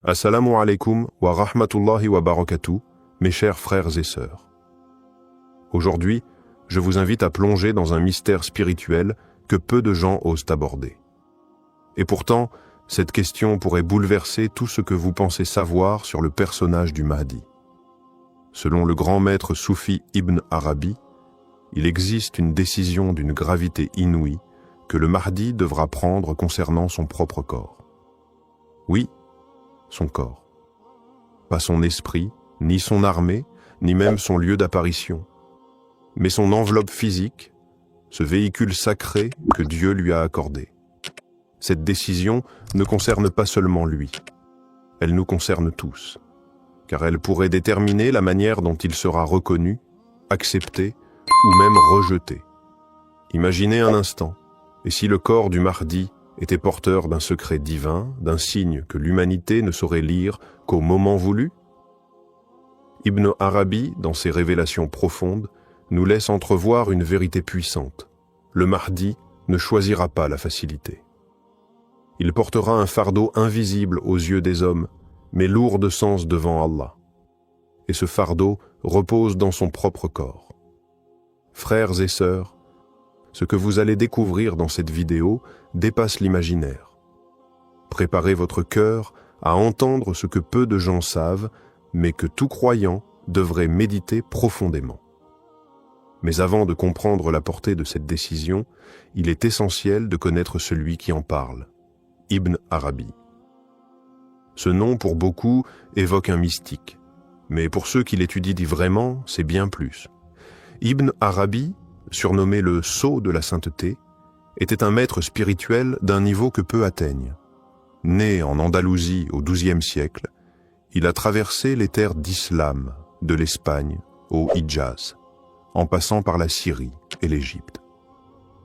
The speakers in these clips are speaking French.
Assalamu alaikum wa rahmatullahi wa barakatuh, mes chers frères et sœurs. Aujourd'hui, je vous invite à plonger dans un mystère spirituel que peu de gens osent aborder. Et pourtant, cette question pourrait bouleverser tout ce que vous pensez savoir sur le personnage du Mahdi. Selon le grand maître soufi Ibn Arabi, il existe une décision d'une gravité inouïe que le Mahdi devra prendre concernant son propre corps. Oui, son corps. Pas son esprit, ni son armée, ni même son lieu d'apparition, mais son enveloppe physique, ce véhicule sacré que Dieu lui a accordé. Cette décision ne concerne pas seulement lui, elle nous concerne tous, car elle pourrait déterminer la manière dont il sera reconnu, accepté ou même rejeté. Imaginez un instant, et si le corps du Mahdi était porteur d'un secret divin, d'un signe que l'humanité ne saurait lire qu'au moment voulu? Ibn Arabi, dans ses révélations profondes, nous laisse entrevoir une vérité puissante. Le Mahdi ne choisira pas la facilité. Il portera un fardeau invisible aux yeux des hommes, mais lourd de sens devant Allah. Et ce fardeau repose dans son propre corps. Frères et sœurs, ce que vous allez découvrir dans cette vidéo dépasse l'imaginaire. Préparez votre cœur à entendre ce que peu de gens savent, mais que tout croyant devrait méditer profondément. Mais avant de comprendre la portée de cette décision, il est essentiel de connaître celui qui en parle, Ibn Arabi. Ce nom, pour beaucoup, évoque un mystique, mais pour ceux qui l'étudient vraiment, c'est bien plus. Ibn Arabi, surnommé le sceau de la sainteté, était un maître spirituel d'un niveau que peu atteignent. Né en Andalousie au XIIe siècle, il a traversé les terres d'islam, de l'Espagne au Hidjaz, en passant par la Syrie et l'Égypte.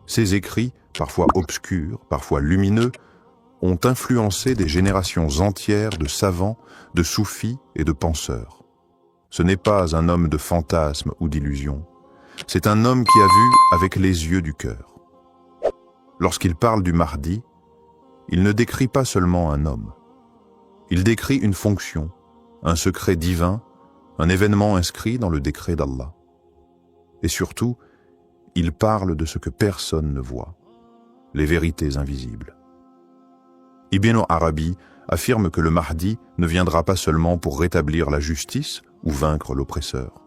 Ses écrits, parfois obscurs, parfois lumineux, ont influencé des générations entières de savants, de soufis et de penseurs. Ce n'est pas un homme de fantasmes ou d'illusions, c'est un homme qui a vu avec les yeux du cœur. Lorsqu'il parle du Mahdi, il ne décrit pas seulement un homme. Il décrit une fonction, un secret divin, un événement inscrit dans le décret d'Allah. Et surtout, il parle de ce que personne ne voit, les vérités invisibles. Ibn Arabi affirme que le Mahdi ne viendra pas seulement pour rétablir la justice ou vaincre l'oppresseur.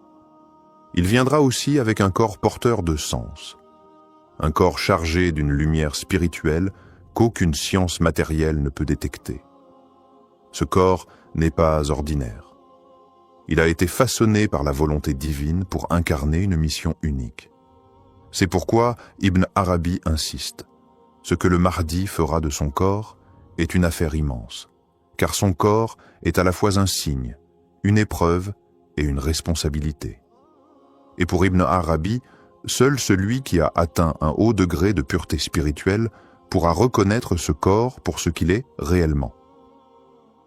Il viendra aussi avec un corps porteur de sens, un corps chargé d'une lumière spirituelle qu'aucune science matérielle ne peut détecter. Ce corps n'est pas ordinaire. Il a été façonné par la volonté divine pour incarner une mission unique. C'est pourquoi Ibn Arabi insiste. Ce que le Mahdi fera de son corps est une affaire immense, car son corps est à la fois un signe, une épreuve et une responsabilité. Et pour Ibn Arabi, seul celui qui a atteint un haut degré de pureté spirituelle pourra reconnaître ce corps pour ce qu'il est réellement.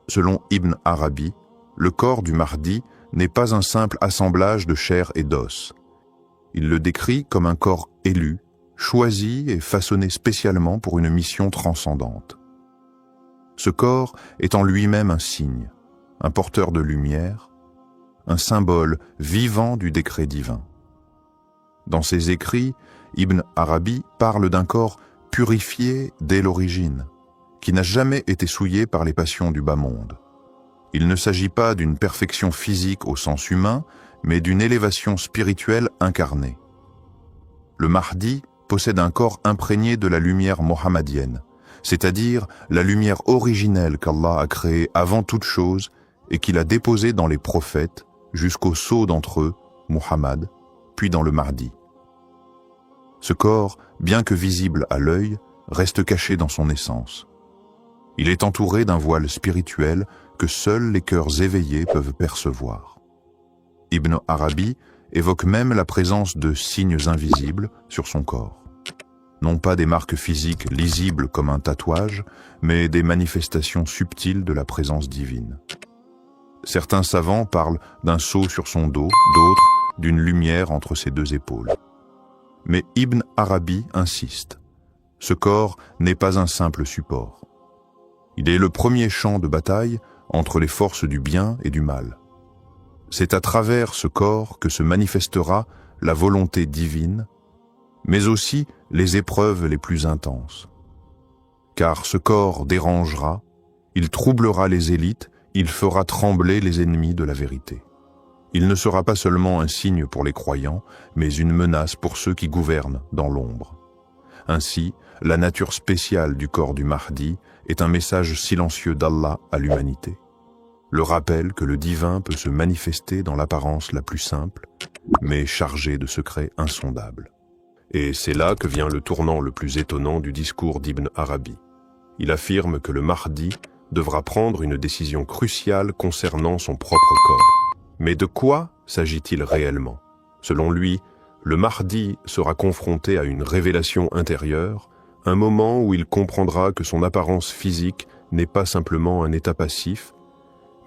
Selon Ibn Arabi, le corps du Mahdi n'est pas un simple assemblage de chair et d'os. Il le décrit comme un corps élu, choisi et façonné spécialement pour une mission transcendante. Ce corps est en lui-même un signe, un porteur de lumière, un symbole vivant du décret divin. Dans ses écrits, Ibn Arabi parle d'un corps purifié dès l'origine, qui n'a jamais été souillé par les passions du bas monde. Il ne s'agit pas d'une perfection physique au sens humain, mais d'une élévation spirituelle incarnée. Le Mahdi possède un corps imprégné de la lumière mohammadienne, c'est-à-dire la lumière originelle qu'Allah a créée avant toute chose et qu'il a déposée dans les prophètes, jusqu'au sceau d'entre eux, Muhammad, puis dans le Mahdi. Ce corps, bien que visible à l'œil, reste caché dans son essence. Il est entouré d'un voile spirituel que seuls les cœurs éveillés peuvent percevoir. Ibn Arabi évoque même la présence de signes invisibles sur son corps. Non pas des marques physiques lisibles comme un tatouage, mais des manifestations subtiles de la présence divine. Certains savants parlent d'un sceau sur son dos, d'autres d'une lumière entre ses deux épaules. Mais Ibn Arabi insiste. Ce corps n'est pas un simple support. Il est le premier champ de bataille entre les forces du bien et du mal. C'est à travers ce corps que se manifestera la volonté divine, mais aussi les épreuves les plus intenses. Car ce corps dérangera, il troublera les élites, il fera trembler les ennemis de la vérité. Il ne sera pas seulement un signe pour les croyants, mais une menace pour ceux qui gouvernent dans l'ombre. Ainsi, la nature spéciale du corps du Mahdi est un message silencieux d'Allah à l'humanité. Le rappel que le divin peut se manifester dans l'apparence la plus simple, mais chargé de secrets insondables. Et c'est là que vient le tournant le plus étonnant du discours d'Ibn Arabi. Il affirme que le Mahdi devra prendre une décision cruciale concernant son propre corps. Mais de quoi s'agit-il réellement? Selon lui, le Mahdi sera confronté à une révélation intérieure, un moment où il comprendra que son apparence physique n'est pas simplement un état passif,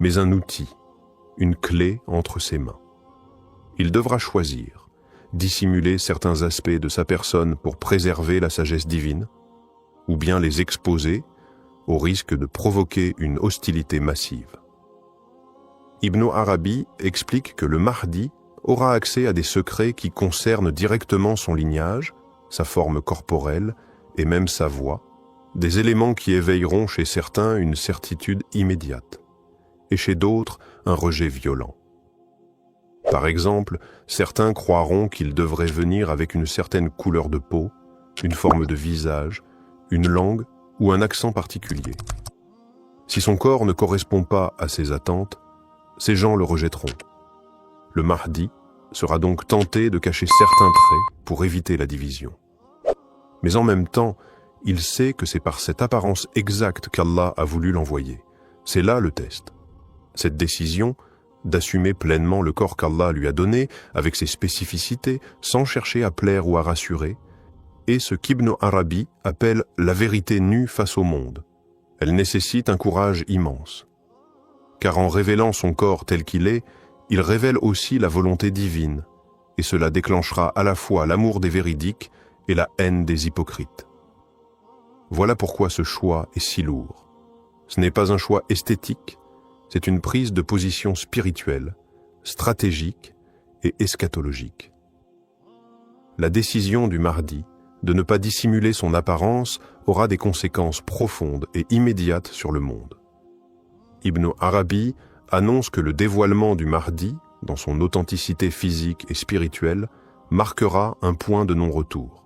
mais un outil, une clé entre ses mains. Il devra choisir, dissimuler certains aspects de sa personne pour préserver la sagesse divine, ou bien les exposer au risque de provoquer une hostilité massive. Ibn Arabi explique que le Mahdi aura accès à des secrets qui concernent directement son lignage, sa forme corporelle et même sa voix, des éléments qui éveilleront chez certains une certitude immédiate, et chez d'autres un rejet violent. Par exemple, certains croiront qu'il devrait venir avec une certaine couleur de peau, une forme de visage, une langue ou un accent particulier. Si son corps ne correspond pas à ces attentes, ces gens le rejetteront. Le Mahdi sera donc tenté de cacher certains traits pour éviter la division. Mais en même temps, il sait que c'est par cette apparence exacte qu'Allah a voulu l'envoyer. C'est là le test. Cette décision d'assumer pleinement le corps qu'Allah lui a donné, avec ses spécificités, sans chercher à plaire ou à rassurer, est ce qu'Ibn Arabi appelle la vérité nue face au monde. Elle nécessite un courage immense. Car en révélant son corps tel qu'il est, il révèle aussi la volonté divine, et cela déclenchera à la fois l'amour des véridiques et la haine des hypocrites. Voilà pourquoi ce choix est si lourd. Ce n'est pas un choix esthétique, c'est une prise de position spirituelle, stratégique et eschatologique. La décision du Mahdi de ne pas dissimuler son apparence aura des conséquences profondes et immédiates sur le monde. Ibn Arabi annonce que le dévoilement du Mahdi, dans son authenticité physique et spirituelle, marquera un point de non-retour.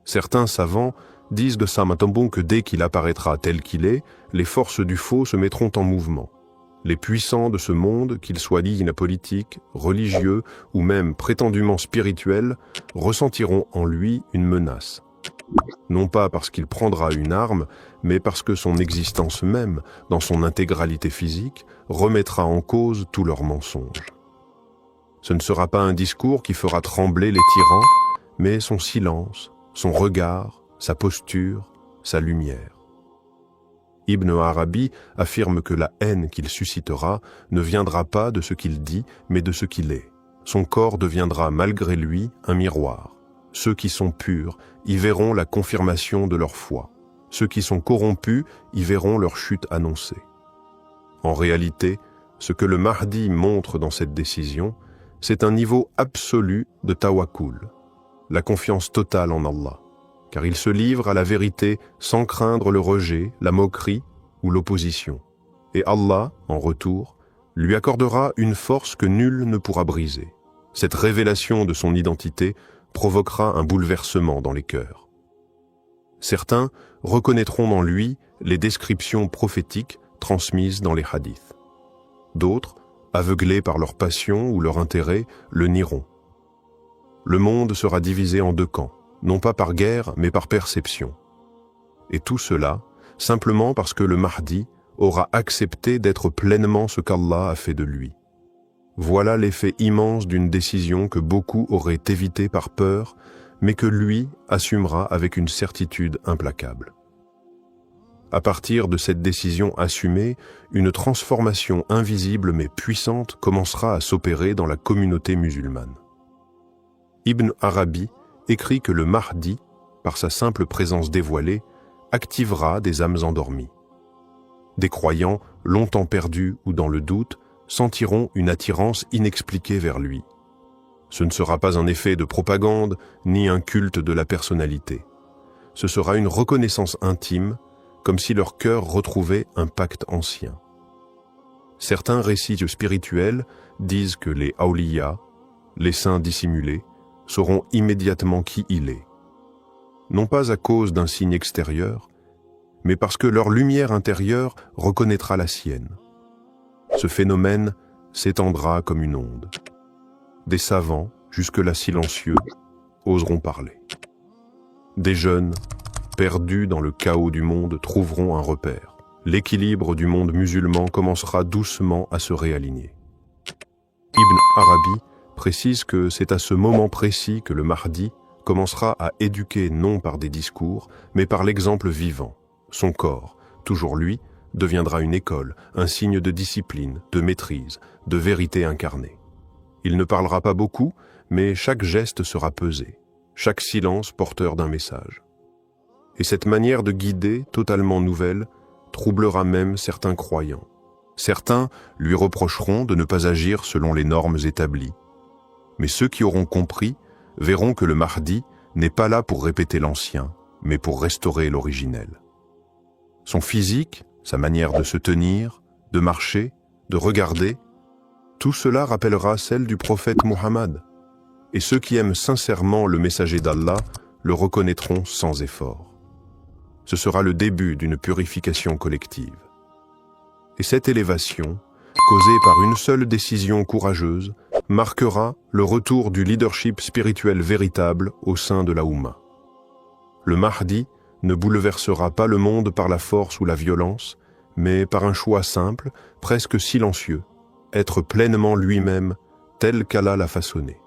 Certains savants disent de Sam Atambon que dès qu'il apparaîtra tel qu'il est, les forces du faux se mettront en mouvement. Les puissants de ce monde, qu'ils soient liés politiques, religieux ou même prétendument spirituels, ressentiront en lui une menace. Non pas parce qu'il prendra une arme, mais parce que son existence même, dans son intégralité physique, remettra en cause tous leurs mensonges. Ce ne sera pas un discours qui fera trembler les tyrans, mais son silence, son regard, sa posture, sa lumière. Ibn Arabi affirme que la haine qu'il suscitera ne viendra pas de ce qu'il dit, mais de ce qu'il est. Son corps deviendra malgré lui un miroir. Ceux qui sont purs y verront la confirmation de leur foi. Ceux qui sont corrompus y verront leur chute annoncée. En réalité, ce que le Mahdi montre dans cette décision, c'est un niveau absolu de tawakkul, la confiance totale en Allah, car il se livre à la vérité sans craindre le rejet, la moquerie ou l'opposition. Et Allah, en retour, lui accordera une force que nul ne pourra briser. Cette révélation de son identité provoquera un bouleversement dans les cœurs. Certains reconnaîtront en lui les descriptions prophétiques transmises dans les hadiths. D'autres, aveuglés par leur passion ou leur intérêt, le nieront. Le monde sera divisé en deux camps, non pas par guerre, mais par perception. Et tout cela, simplement parce que le Mahdi aura accepté d'être pleinement ce qu'Allah a fait de lui. Voilà l'effet immense d'une décision que beaucoup auraient évitée par peur, mais que lui assumera avec une certitude implacable. À partir de cette décision assumée, une transformation invisible mais puissante commencera à s'opérer dans la communauté musulmane. Ibn Arabi écrit que le Mahdi, par sa simple présence dévoilée, activera des âmes endormies. Des croyants longtemps perdus ou dans le doute, sentiront une attirance inexpliquée vers lui. Ce ne sera pas un effet de propagande, ni un culte de la personnalité. Ce sera une reconnaissance intime, comme si leur cœur retrouvait un pacte ancien. Certains récits spirituels disent que les awliya, les saints dissimulés, sauront immédiatement qui il est. Non pas à cause d'un signe extérieur, mais parce que leur lumière intérieure reconnaîtra la sienne. Ce phénomène s'étendra comme une onde. Des savants, jusque-là silencieux, oseront parler. Des jeunes, perdus dans le chaos du monde, trouveront un repère. L'équilibre du monde musulman commencera doucement à se réaligner. Ibn Arabi précise que c'est à ce moment précis que le Mahdi commencera à éduquer non par des discours, mais par l'exemple vivant. Son corps, toujours lui, deviendra une école, un signe de discipline, de maîtrise, de vérité incarnée. Il ne parlera pas beaucoup, mais chaque geste sera pesé, chaque silence porteur d'un message. Et cette manière de guider, totalement nouvelle, troublera même certains croyants. Certains lui reprocheront de ne pas agir selon les normes établies. Mais ceux qui auront compris verront que le Mahdi n'est pas là pour répéter l'ancien, mais pour restaurer l'originel. Son physique, sa manière de se tenir, de marcher, de regarder, tout cela rappellera celle du prophète Muhammad. Et ceux qui aiment sincèrement le messager d'Allah le reconnaîtront sans effort. Ce sera le début d'une purification collective. Et cette élévation, causée par une seule décision courageuse, marquera le retour du leadership spirituel véritable au sein de la Oumma. Le Mahdi ne bouleversera pas le monde par la force ou la violence, mais par un choix simple, presque silencieux, être pleinement lui-même, tel qu'Allah l'a façonné.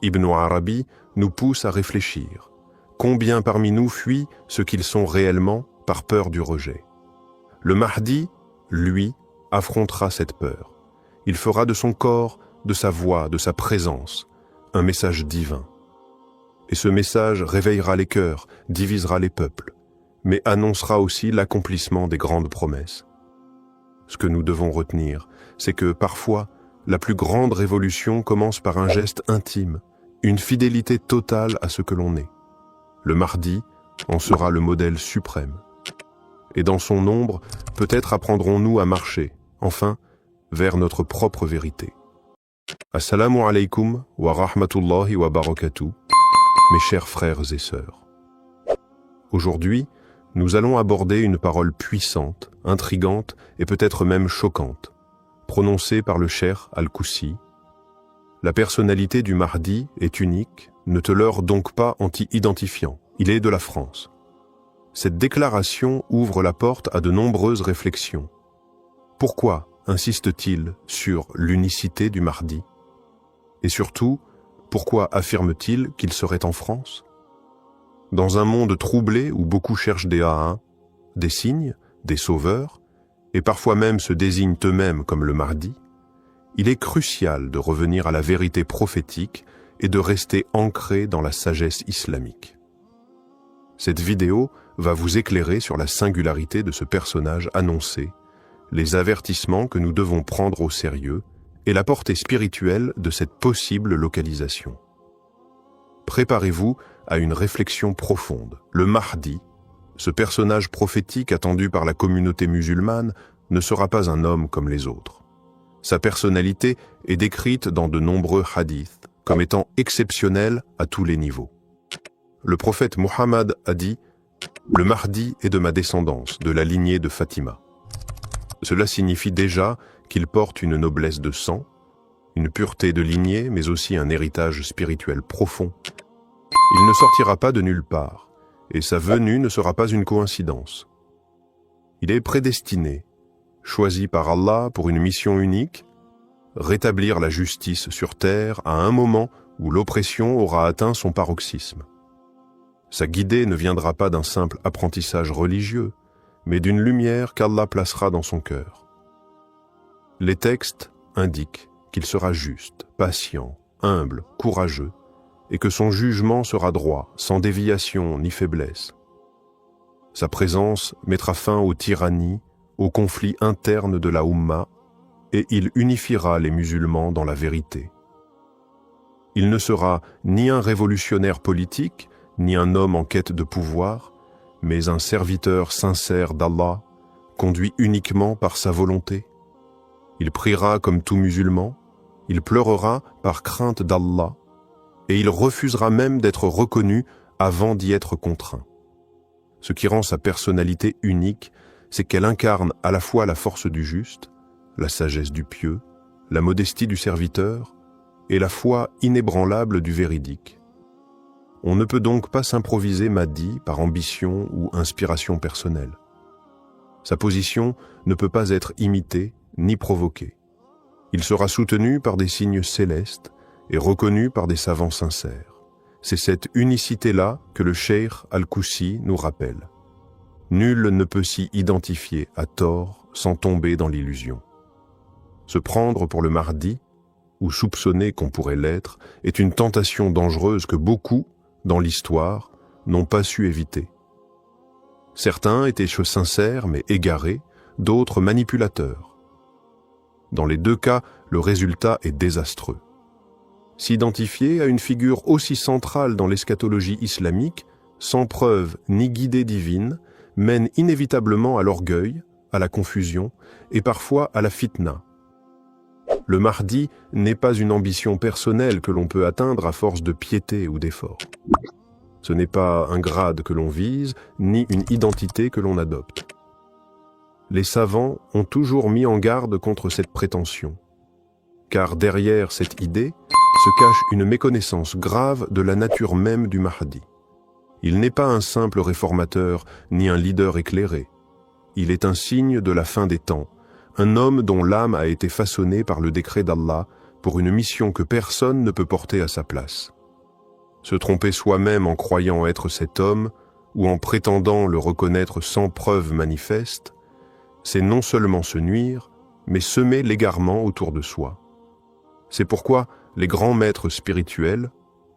Ibn Arabi nous pousse à réfléchir. Combien parmi nous fuient ce qu'ils sont réellement par peur du rejet? Le Mahdi, lui, affrontera cette peur. Il fera de son corps, de sa voix, de sa présence, un message divin. Et ce message réveillera les cœurs, divisera les peuples, mais annoncera aussi l'accomplissement des grandes promesses. Ce que nous devons retenir, c'est que parfois, la plus grande révolution commence par un geste intime, une fidélité totale à ce que l'on est. Le Mahdi en sera le modèle suprême. Et dans son ombre, peut-être apprendrons-nous à marcher, enfin, vers notre propre vérité. Assalamu alaikum wa rahmatullahi wa barakatuh, mes chers frères et sœurs. Aujourd'hui, nous allons aborder une parole puissante, intrigante et peut-être même choquante, prononcée par le cheikh Al-Koussi. La personnalité du Mahdi est unique, ne te leurre donc pas anti-identifiant, il est de la France. Cette déclaration ouvre la porte à de nombreuses réflexions. Pourquoi insiste-t-il sur l'unicité du Mahdi? Et surtout, pourquoi affirme-t-il qu'il serait en France? Dans un monde troublé où beaucoup cherchent des A1, des signes, des sauveurs, et parfois même se désignent eux-mêmes comme le Mahdi, il est crucial de revenir à la vérité prophétique et de rester ancré dans la sagesse islamique. Cette vidéo va vous éclairer sur la singularité de ce personnage annoncé, les avertissements que nous devons prendre au sérieux et la portée spirituelle de cette possible localisation. Préparez-vous à une réflexion profonde. Le Mahdi, ce personnage prophétique attendu par la communauté musulmane, ne sera pas un homme comme les autres. Sa personnalité est décrite dans de nombreux hadiths comme étant exceptionnelle à tous les niveaux. Le prophète Muhammad a dit « Le Mahdi est de ma descendance, de la lignée de Fatima ». Cela signifie déjà qu'il porte une noblesse de sang, une pureté de lignée, mais aussi un héritage spirituel profond. Il ne sortira pas de nulle part, et sa venue ne sera pas une coïncidence. Il est prédestiné, choisi par Allah pour une mission unique, rétablir la justice sur terre à un moment où l'oppression aura atteint son paroxysme. Sa guidée ne viendra pas d'un simple apprentissage religieux, mais d'une lumière qu'Allah placera dans son cœur. Les textes indiquent qu'il sera juste, patient, humble, courageux, et que son jugement sera droit, sans déviation ni faiblesse. Sa présence mettra fin aux tyrannies, aux conflits internes de la Oumma et il unifiera les musulmans dans la vérité. Il ne sera ni un révolutionnaire politique, ni un homme en quête de pouvoir, mais un serviteur sincère d'Allah, conduit uniquement par sa volonté. Il priera comme tout musulman, il pleurera par crainte d'Allah, et il refusera même d'être reconnu avant d'y être contraint. Ce qui rend sa personnalité unique, c'est qu'elle incarne à la fois la force du juste, la sagesse du pieux, la modestie du serviteur et la foi inébranlable du véridique. On ne peut donc pas s'improviser Mahdi par ambition ou inspiration personnelle. Sa position ne peut pas être imitée ni provoquée. Il sera soutenu par des signes célestes et reconnu par des savants sincères. C'est cette unicité-là que le cheikh Al-Koussi nous rappelle. Nul ne peut s'y identifier à tort sans tomber dans l'illusion. Se prendre pour le Mahdi, ou soupçonner qu'on pourrait l'être, est une tentation dangereuse que beaucoup, dans l'histoire, n'ont pas su éviter. Certains étaient sincères mais égarés, d'autres manipulateurs. Dans les deux cas, le résultat est désastreux. S'identifier à une figure aussi centrale dans l'eschatologie islamique, sans preuve ni guidée divine, mène inévitablement à l'orgueil, à la confusion et parfois à la fitna. Le Mahdi n'est pas une ambition personnelle que l'on peut atteindre à force de piété ou d'effort. Ce n'est pas un grade que l'on vise, ni une identité que l'on adopte. Les savants ont toujours mis en garde contre cette prétention, car derrière cette idée se cache une méconnaissance grave de la nature même du Mahdi. Il n'est pas un simple réformateur, ni un leader éclairé. Il est un signe de la fin des temps, un homme dont l'âme a été façonnée par le décret d'Allah pour une mission que personne ne peut porter à sa place. Se tromper soi-même en croyant être cet homme, ou en prétendant le reconnaître sans preuve manifeste, c'est non seulement se nuire, mais semer l'égarement autour de soi. C'est pourquoi les grands maîtres spirituels,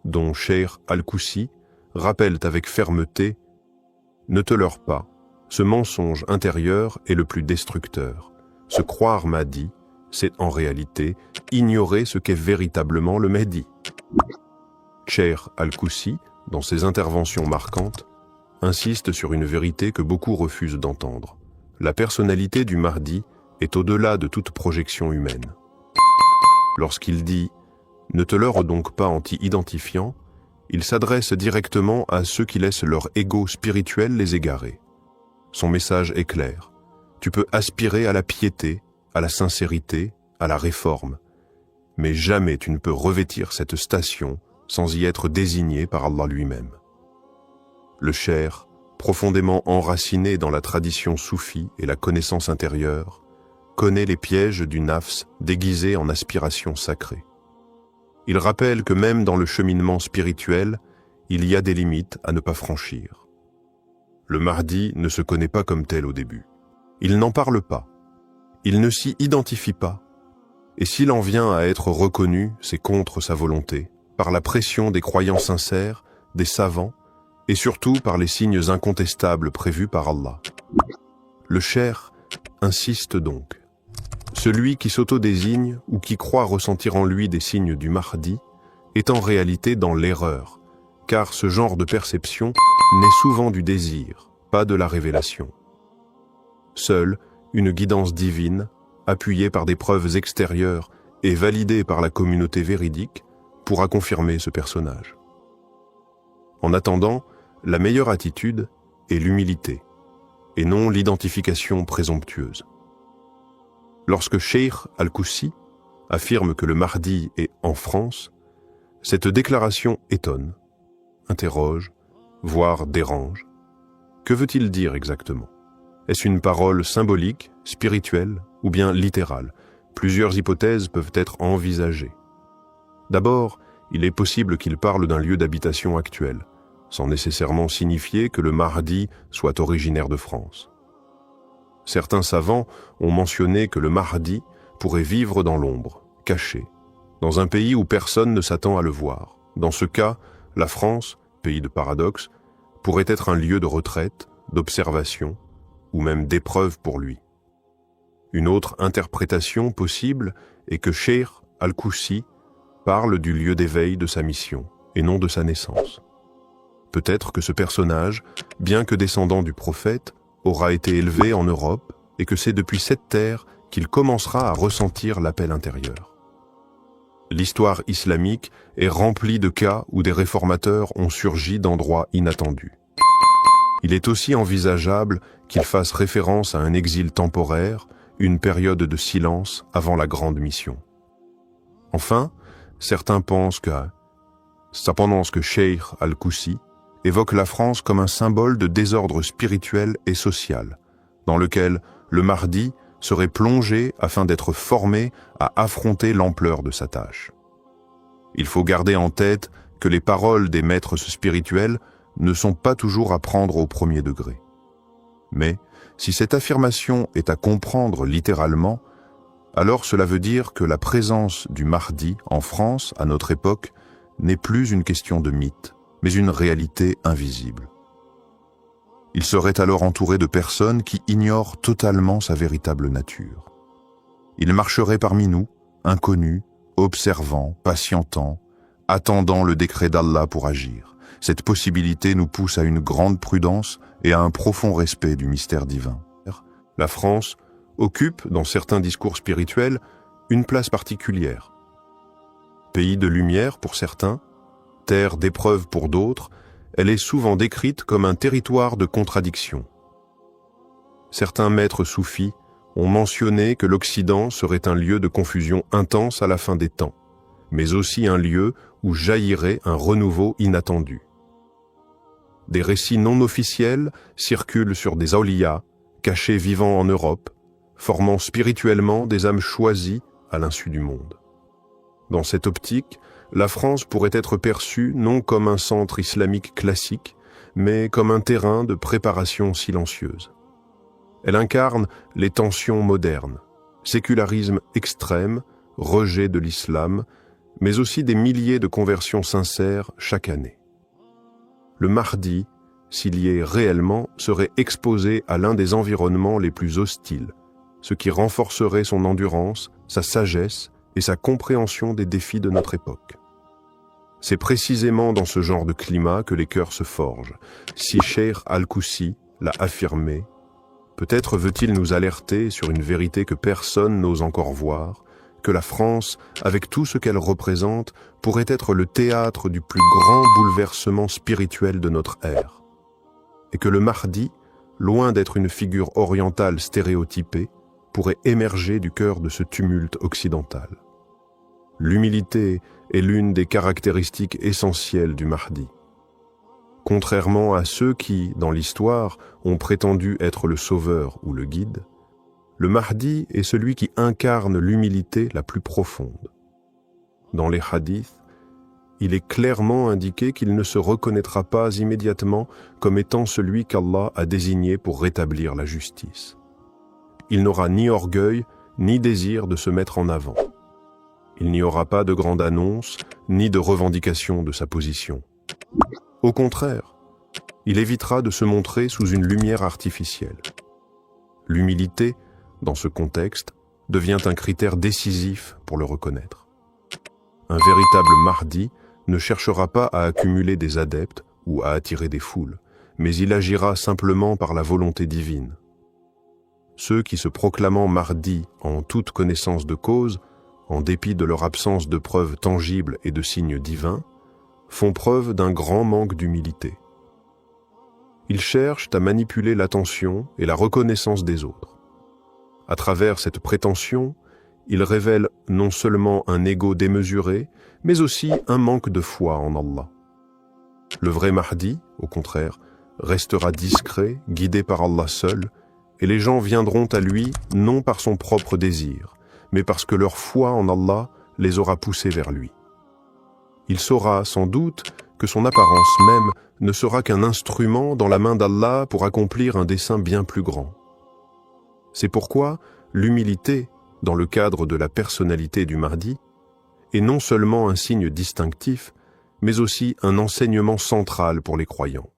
dont Cheikh Al-Koussi, rappellent avec fermeté « Ne te leurre pas, ce mensonge intérieur est le plus destructeur. Se croire Mahdi, c'est en réalité ignorer ce qu'est véritablement le Mahdi. » Cheikh Al-Koussi, dans ses interventions marquantes, insiste sur une vérité que beaucoup refusent d'entendre. La personnalité du Mahdi est au-delà de toute projection humaine. Lorsqu'il dit « Ne te leurre donc pas en t'y identifiant », il s'adresse directement à ceux qui laissent leur ego spirituel les égarer. Son message est clair. Tu peux aspirer à la piété, à la sincérité, à la réforme, mais jamais tu ne peux revêtir cette station sans y être désigné par Allah lui-même. Le cheikh, profondément enraciné dans la tradition soufie et la connaissance intérieure, connaît les pièges du nafs déguisé en aspiration sacrée. Il rappelle que même dans le cheminement spirituel, il y a des limites à ne pas franchir. Le Mahdi ne se connaît pas comme tel au début. Il n'en parle pas. Il ne s'y identifie pas. Et s'il en vient à être reconnu, c'est contre sa volonté, par la pression des croyants sincères, des savants, et surtout par les signes incontestables prévus par Allah. Le cheikh insiste donc. Celui qui s'auto-désigne ou qui croit ressentir en lui des signes du Mahdi est en réalité dans l'erreur, car ce genre de perception naît souvent du désir, pas de la révélation. Seule une guidance divine, appuyée par des preuves extérieures et validée par la communauté véridique, pourra confirmer ce personnage. En attendant, la meilleure attitude est l'humilité, et non l'identification présomptueuse. Lorsque Cheikh Al-Koussi affirme que le Mahdi est en France, cette déclaration étonne, interroge, voire dérange. Que veut-il dire exactement? Est-ce une parole symbolique, spirituelle ou bien littérale? Plusieurs hypothèses peuvent être envisagées. D'abord, il est possible qu'il parle d'un lieu d'habitation actuel, sans nécessairement signifier que le Mahdi soit originaire de France. Certains savants ont mentionné que le Mahdi pourrait vivre dans l'ombre, caché, dans un pays où personne ne s'attend à le voir. Dans ce cas, la France, pays de paradoxe, pourrait être un lieu de retraite, d'observation ou même d'épreuve pour lui. Une autre interprétation possible est que Cheikh Al-Koussi parle du lieu d'éveil de sa mission, et non de sa naissance. Peut-être que ce personnage, bien que descendant du prophète, aura été élevé en Europe et que c'est depuis cette terre qu'il commencera à ressentir l'appel intérieur. L'histoire islamique est remplie de cas où des réformateurs ont surgi d'endroits inattendus. Il est aussi envisageable qu'il fasse référence à un exil temporaire, une période de silence avant la grande mission. Enfin, certains pensent que Cheikh Al-Koussi évoque la France comme un symbole de désordre spirituel et social, dans lequel le Mahdi serait plongé afin d'être formé à affronter l'ampleur de sa tâche. Il faut garder en tête que les paroles des maîtres spirituels ne sont pas toujours à prendre au premier degré. Mais si cette affirmation est à comprendre littéralement, alors cela veut dire que la présence du Mahdi en France à notre époque n'est plus une question de mythe, mais une réalité invisible. Il serait alors entouré de personnes qui ignorent totalement sa véritable nature. Il marcherait parmi nous, inconnu, observant, patientant, attendant le décret d'Allah pour agir. Cette possibilité nous pousse à une grande prudence et à un profond respect du mystère divin. La France occupe, dans certains discours spirituels, une place particulière. Pays de lumière pour certains, terre d'épreuve pour d'autres, elle est souvent décrite comme un territoire de contradictions. Certains maîtres soufis ont mentionné que l'Occident serait un lieu de confusion intense à la fin des temps, mais aussi un lieu où jaillirait un renouveau inattendu. Des récits non officiels circulent sur des awliyas, cachés vivant en Europe, formant spirituellement des âmes choisies à l'insu du monde. Dans cette optique, la France pourrait être perçue non comme un centre islamique classique, mais comme un terrain de préparation silencieuse. Elle incarne les tensions modernes, sécularisme extrême, rejet de l'islam, mais aussi des milliers de conversions sincères chaque année. Le Mahdi, s'il y est réellement, serait exposé à l'un des environnements les plus hostiles, ce qui renforcerait son endurance, sa sagesse et sa compréhension des défis de notre époque. C'est précisément dans ce genre de climat que les cœurs se forgent. Si Cheikh Al-Koussi l'a affirmé, peut-être veut-il nous alerter sur une vérité que personne n'ose encore voir, que la France, avec tout ce qu'elle représente, pourrait être le théâtre du plus grand bouleversement spirituel de notre ère. Et que le Mahdi, loin d'être une figure orientale stéréotypée, pourrait émerger du cœur de ce tumulte occidental. L'humilité est l'une des caractéristiques essentielles du Mahdi. Contrairement à ceux qui, dans l'histoire, ont prétendu être le sauveur ou le guide, le Mahdi est celui qui incarne l'humilité la plus profonde. Dans les hadiths, il est clairement indiqué qu'il ne se reconnaîtra pas immédiatement comme étant celui qu'Allah a désigné pour rétablir la justice. Il n'aura ni orgueil, ni désir de se mettre en avant. Il n'y aura pas de grande annonce, ni de revendication de sa position. Au contraire, il évitera de se montrer sous une lumière artificielle. L'humilité, dans ce contexte, devient un critère décisif pour le reconnaître. Un véritable Mahdi ne cherchera pas à accumuler des adeptes ou à attirer des foules, mais il agira simplement par la volonté divine. Ceux qui se proclamant Mahdi en toute connaissance de cause, en dépit de leur absence de preuves tangibles et de signes divins, font preuve d'un grand manque d'humilité. Ils cherchent à manipuler l'attention et la reconnaissance des autres. À travers cette prétention, ils révèlent non seulement un ego démesuré, mais aussi un manque de foi en Allah. Le vrai Mahdi, au contraire, restera discret, guidé par Allah seul, et les gens viendront à lui non par son propre désir, mais parce que leur foi en Allah les aura poussés vers lui. Il saura sans doute que son apparence même ne sera qu'un instrument dans la main d'Allah pour accomplir un dessein bien plus grand. C'est pourquoi l'humilité, dans le cadre de la personnalité du Mahdi, est non seulement un signe distinctif, mais aussi un enseignement central pour les croyants.